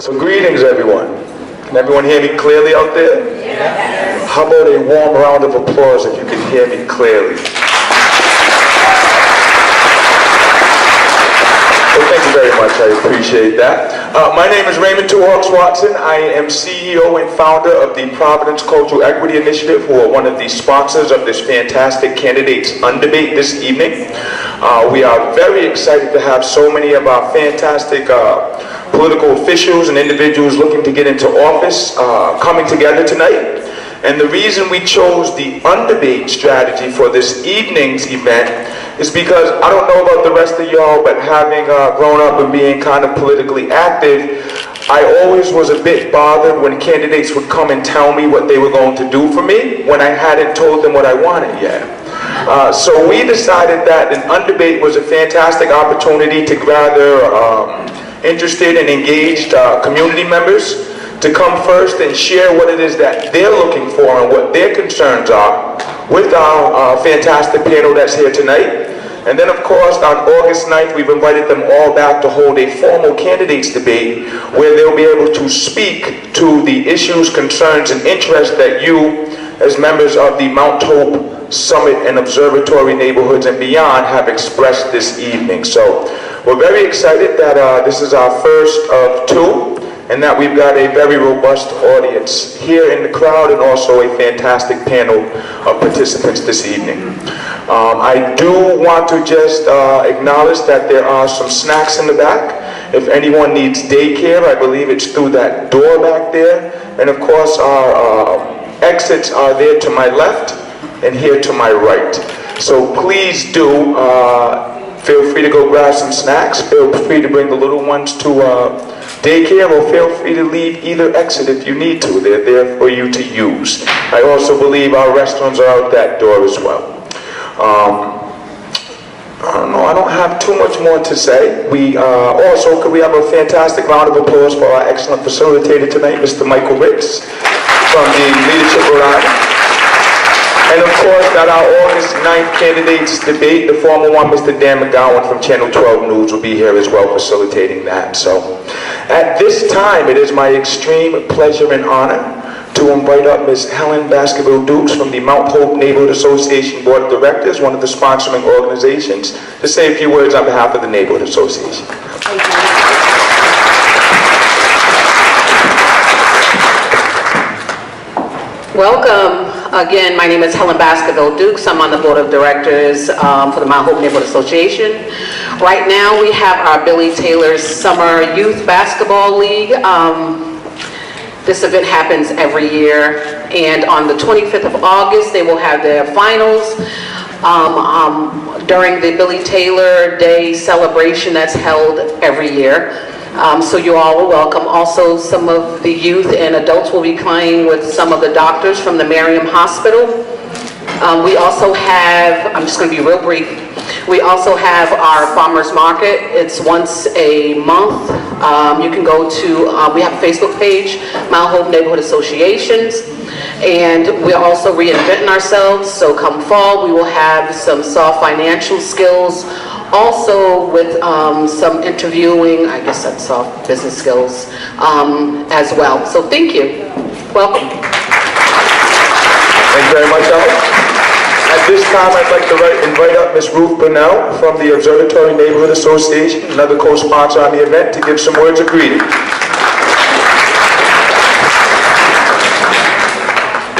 So greetings, everyone. Can everyone hear me clearly out there? Yes. How about a warm round of applause if you can hear me clearly? Well, thank you very much. I appreciate that. My name is Raymond Two Hawks Watson. I am CEO and founder of the Providence Cultural Equity Initiative, who are one of the sponsors of this fantastic Candidates Undebate this evening. We are very excited to have so many of our fantastic political officials and individuals looking to get into office coming together tonight. And the reason we chose the Undebate strategy for this evening's event is because I don't know about the rest of y'all, but having grown up and being kind of politically active, I always was a bit bothered when candidates would come and tell me what they were going to do for me when I hadn't told them what I wanted yet. So we decided that an Undebate was a fantastic opportunity to gather interested and engaged community members to come first and share what it is that they're looking for and what their concerns are with our fantastic panel that's here tonight. And then, of course, on August 9th, we've invited them all back to hold a formal candidates debate where they'll be able to speak to the issues, concerns, and interests that you, as members of the Mount Hope Summit and Observatory neighborhoods and beyond, have expressed this evening. So we're very excited that this is our first of two, and that we've got a very robust audience here in the crowd and also a fantastic panel of participants this evening. I do want to just acknowledge that there are some snacks in the back. If anyone needs daycare, I believe it's through that door back there. And of course, our exits are there to my left and here to my right. So please do feel free to go grab some snacks. Feel free to bring the little ones to daycare, or feel free to leave either exit if you need to. They're there for you to use. I also believe our restaurants are out that door as well. I don't know, I don't have too much more to say. We also, could we have a fantastic round of applause for our excellent facilitator tonight, Mr. Michael Ricks from the Leadership Rhode Island. And of course, at our August 9th candidates debate, the former one, Mr. Dan McGowan from Channel 12 News, will be here as well facilitating that. So at this time, it is my extreme pleasure and honor to invite up Ms. Helen Baskerville-Dukes from the Mount Hope Neighborhood Association Board of Directors, one of the sponsoring organizations, to say a few words on behalf of the Neighborhood Association. Thank you. Welcome. Again, my name is Helen Baskerville-Dukes. I'm on the Board of Directors for the Mount Hope Neighborhood Association. Right now, we have our Billy Taylor Summer Youth Basketball League. This event happens every year, and on the 25th of August, they will have their finals during the Billy Taylor Day celebration that's held every year. So you all are welcome. Also, some of the youth and adults will be playing with some of the doctors from the Merriam Hospital. We also have, I'm just going to be real brief, we also have our farmers market. It's once a month. You can go to, we have a Facebook page, Mount Hope Neighborhood Associations, and we're also reinventing ourselves. So come fall, we will have some soft financial skills, also with some interviewing, I guess that's soft business skills as well. So thank you. Welcome. Thank you very much, Ellen. At this time, I'd like to invite up Ms. Ruth Burnell from the Observatory Neighborhood Association, another co-sponsor on the event, to give some words of greeting.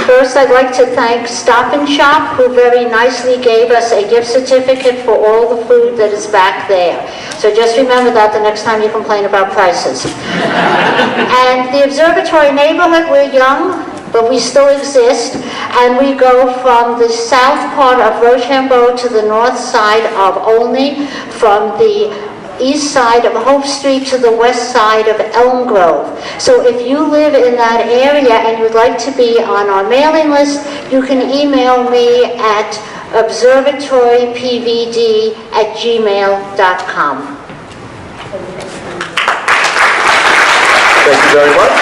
First, I'd like to thank Stop and Shop, who very nicely gave us a gift certificate for all the food that is back there. So just remember that the next time you complain about prices. And the Observatory neighborhood, we're young, but we still exist, and we go from the south part of Rochambeau to the north side of Olney, from the east side of Hope Street to the west side of Elm Grove. So if you live in that area and you'd like to be on our mailing list, you can email me at observatorypvd@gmail.com. Thank you very much.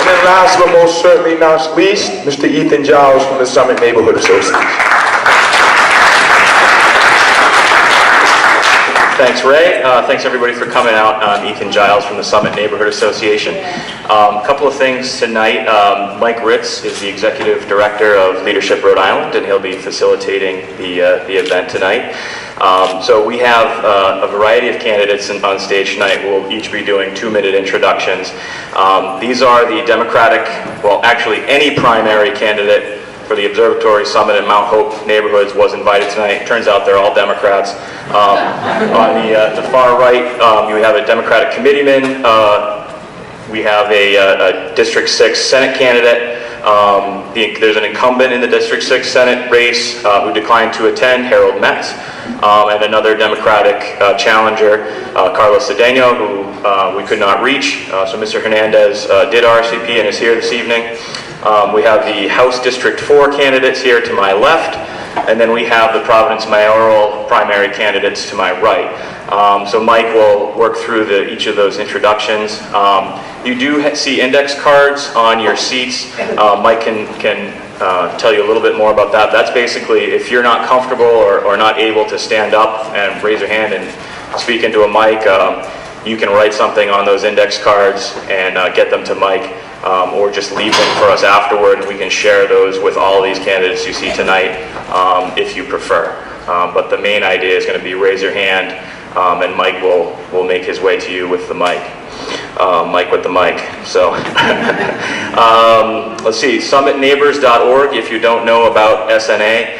And then last but most certainly not least, Mr. Ethan Giles from the Summit Neighborhood Association. Thanks, Ray. Thanks, everybody, for coming out. I'm Ethan Giles from the Summit Neighborhood Association. A couple of things tonight. Mike Ritz is the Executive Director of Leadership Rhode Island, and he'll be facilitating the event tonight. So we have a variety of candidates on stage tonight. We'll each be doing 2-minute introductions. These are the Democratic, well, actually any primary candidate for the Observatory Summit and Mount Hope neighborhoods was invited tonight. Turns out they're all Democrats. On the far right, you have a Democratic committeeman. We have a District 6 Senate candidate. There's an incumbent in the District 6 Senate race who declined to attend, Harold Metz, and another Democratic challenger, Carlos Cedeno, who we could not reach. So Mr. Hernandez did RSVP and is here this evening. We have the House District 4 candidates here to my left, and then we have the Providence mayoral primary candidates to my right. So Mike will work through each of those introductions. You do see index cards on your seats. Mike can tell you a little bit more about that. That's basically if you're not comfortable or not able to stand up and raise your hand and speak into a mic, you can write something on those index cards and get them to Mike. Or just leave them for us afterward, and we can share those with all these candidates you see tonight if you prefer. But the main idea is going to be raise your hand, and Mike will make his way to you with the mic. Mike with the mic. So let's see, summitneighbors.org if you don't know about SNA.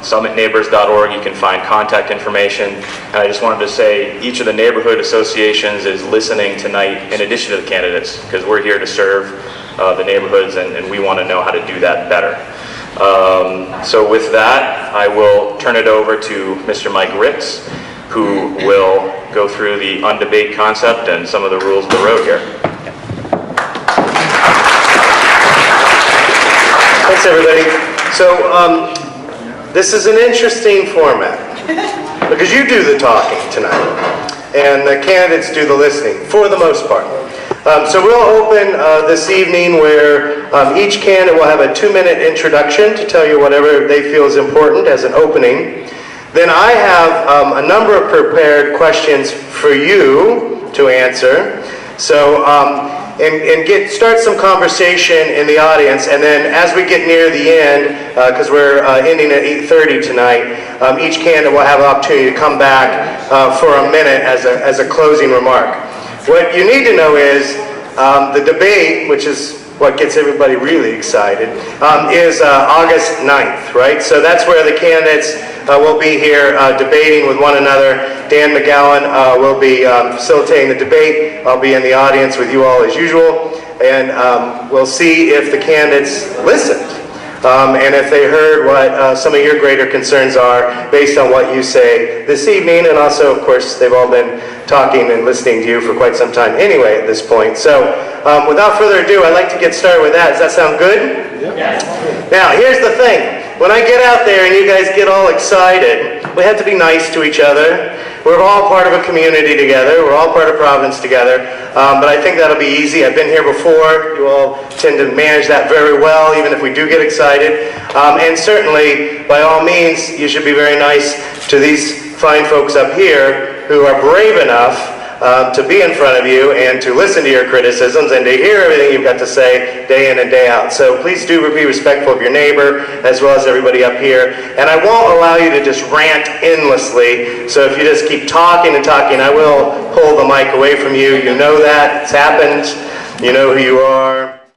Summitneighbors.org, you can find contact information. And I just wanted to say each of the neighborhood associations is listening tonight in addition to the candidates, because we're here to serve the neighborhoods, and we want to know how to do that better. So with that, I will turn it over to Mr. Mike Ritz, who will go through the undebate concept and some of the rules of the road here. Thanks, everybody. So this is an interesting format because you do the talking tonight and the candidates do the listening for the most part. So we'll open this evening where each candidate will have a 2-minute introduction to tell you whatever they feel is important as an opening. Then I have a number of prepared questions for you to answer. So start some conversation in the audience, and then as we get near the end, because we're ending at 8:30 tonight, each candidate will have an opportunity to come back for a minute as a closing remark. What you need to know is the debate, which is what gets everybody really excited, is August 9th, right? So that's where the candidates will be here debating with one another. Dan McGowan will be facilitating the debate. I'll be in the audience with you all as usual, and we'll see if the candidates listened and if they heard what some of your greater concerns are based on what you say this evening. And also, of course, they've all been talking and listening to you for quite some time anyway at this point. So without further ado, I'd like to get started with that. Does that sound good? Yes. Now, here's the thing. When I get out there and you guys get all excited, we have to be nice to each other. We're all part of a community together. We're all part of Providence together. But I think that'll be easy. I've been here before. You all tend to manage that very well, even if we do get excited. And certainly, by all means, you should be very nice to these fine folks up here who are brave enough to be in front of you and to listen to your criticisms and to hear everything you've got to say day in and day out. So please do be respectful of your neighbor as well as everybody up here. And I won't allow you to just rant endlessly. So if you just keep talking and talking, I will pull the mic away from you. You know that. It's happened. You know who you are.